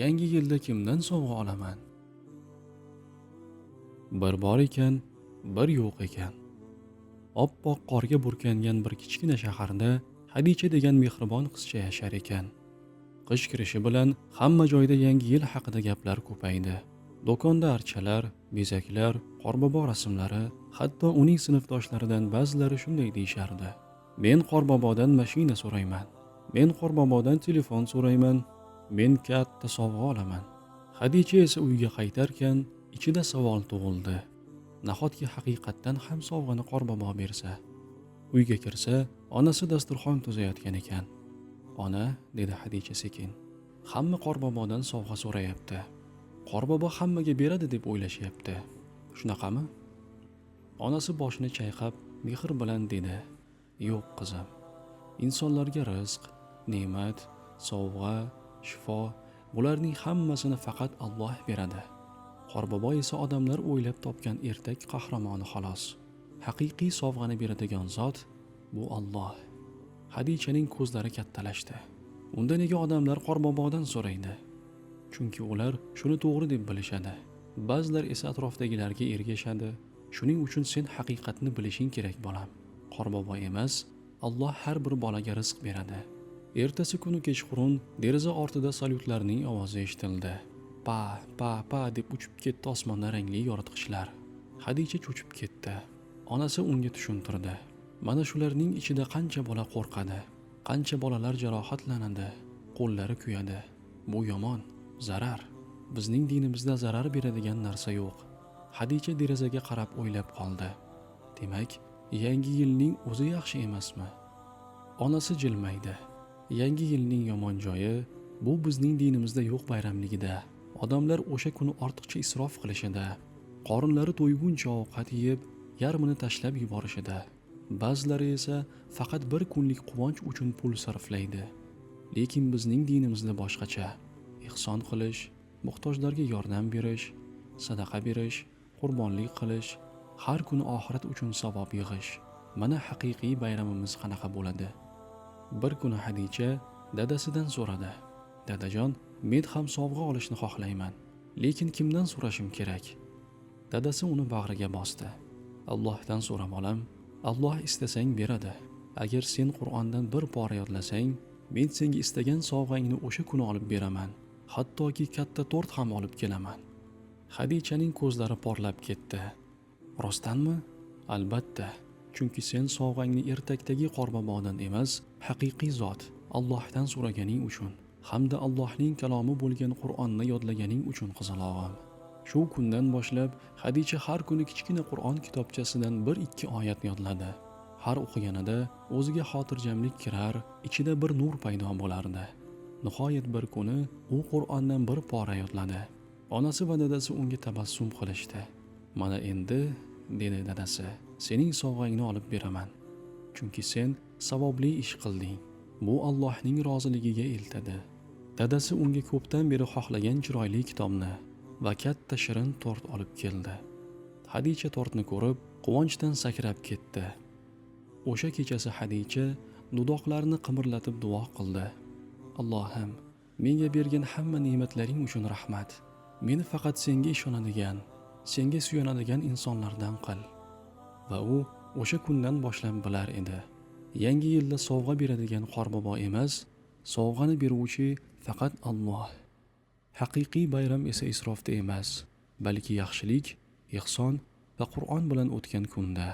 yangi yilda kimdan sovg'a olaman? Bir bor ekan, bir yo'q ekan. Oppoq qorga burkangan bir kichkina shaharda Hadicha degan mehribon qizcha yashar ekan. Qish kirishi bilan hamma joyda yangi yil haqida gaplar ko'paydi. Do'konda archalar, bezaklar, qorbobo rasmlari, hatto uning sinfdoshlaridan ba'zilari shunday deyishardi. Men qorbobodan mashina so'rayman. Men qorbobodan telefon so'rayman. Men katta sovg'a olaman. Hadicha esa uyga qaytarkan, ichida savol tug'ildi. Nahotki haqiqatdan ham sovg'ani qorbobo bersa? Uyga kirsa, onasi dasturxon tuzayotgan ekan. "Ona", dedi Hadicha sekin. "Hamma qorbobodan sovg'a so'rayapti. Qorbobo hammaga beradi deb o'ylashyapti. Shunaqami?" Onasi boshini chayqab, mehr bilan dedi: "Yo'q qizim. Insonlarga rizq, ne'mat, sovg'a, shifo, bularning hammasini faqat Alloh beradi. Qorbobo esa odamlar o'ylab topgan ertak qahramoni xolos. Haqiqiy sovg'ani beradigan zot bu Alloh." Hadichaning ko'zlari kattalashdi. Unda nega odamlar qorbobodan so'raydi? Chunki ular shuni to'g'ri deb bilishadi. Ba'zilar esa atrofdagilarga ergashadi. Shuning uchun sen haqiqatni bilishing kerak bolam. Qorbobo emas, Alloh har bir bolaga rizq beradi. Ertasi kuni kechqurun deraza ortida salyutlarning ovozi eshitildi. Pa, pa, pa deb uchib ketdi osmonda rangli yoritgichlar. Hadicha cho'chib ketdi. Onasi unga tushuntirdi. Mana shularning ichida qancha bola qo'rqadi, qancha bolalar jarohatlanadi, qo'llari kuyadi. Bu yomon, zarar. Bizning dinimizda zarar beradigan narsa yo'q. Hadicha derazaga qarab o'ylab qoldi. Demak, yangi yilning o'zi yaxshi emasmi? Onasi jilmaydi. Yangi yilning yomon joyi bu bizning dinimizda yo'q bayramligida. Odamlar o'sha kuni ortiqcha isrof qilishida, qorinlari to'yguncha ovqat yeb, yarmini tashlab yuborishida. Ba'zilari esa faqat bir kunlik quvonch uchun pul sarflaydi. Lekin bizning dinimizda boshqacha. Ihson qilish, muhtojlarga yordam berish, sadaqa berish, qurbonlik qilish, har kuni oxirat uchun savob yig'ish. Mana haqiqiy bayramimiz qanaqa bo'ladi. Bir kuni Hadicha dadasidan so'radi. "Dadajon, men ham sovg'a olishni xohlayman. Lekin kimdan so'rashim kerak?" Dadasi uni bag'riga bosdi. "Allohdan so'ra bolam. Alloh istasang beradi. Agar sen Qur'ondan bir pora yodlasang, men senga istagan sovg'angni o'sha kuni olib beraman. Hattoki katta tort ham olib kelaman." Hadichaning ko'zlari porlab ketdi. "Rostdanmi?" "Albatta. Chunki sen sovg'angni ertakdagi qorbobodan emas, haqiqiy zot Allohdan so'raganing uchun, hamda Allohning kalomi bo'lgan Qur'onni yodlaganing uchun qizalog'im." Shu kundan boshlab Hadicha har kuni kichkina Qur'on kitobchasidan 1-2 oyat yodladi. Har o'qiganida o'ziga xotirjamlik kirar, ichida bir nur paydo bo'lardi. Nihoyat bir kuni u Qur'ondan bir pora yodladi. Onasi va dadasi unga tabassum qilishdi. "Mana endi", dedi dadasi, "sening sovg'angni olib beraman. Chunki sen savobli ish qilding. Bu Allohning roziligiga eltadi." Dadasi unga ko'pdan beri xohlagan chiroyli kitobni va katta shirin tort olib keldi. Hadicha tortni ko'rib, quvonchdan sakrab ketdi. O'sha kechasi Hadicha dudoqlarini qimirlatib duo qildi. "Allohim, menga bergan hamma ne'matlaring uchun rahmat. Meni faqat senga ishonadigan, senga suyanadigan insonlardan qil." Va u o'sha kundan boshlab bilar edi. Yangi yilda sovg'a beradigan qorbobo emas, sovg'ani beruvchi faqat Alloh. Haqiqiy bayram esa isrofda emas, balki yaxshilik, ihson va Qur'on bilan o'tgan kunda.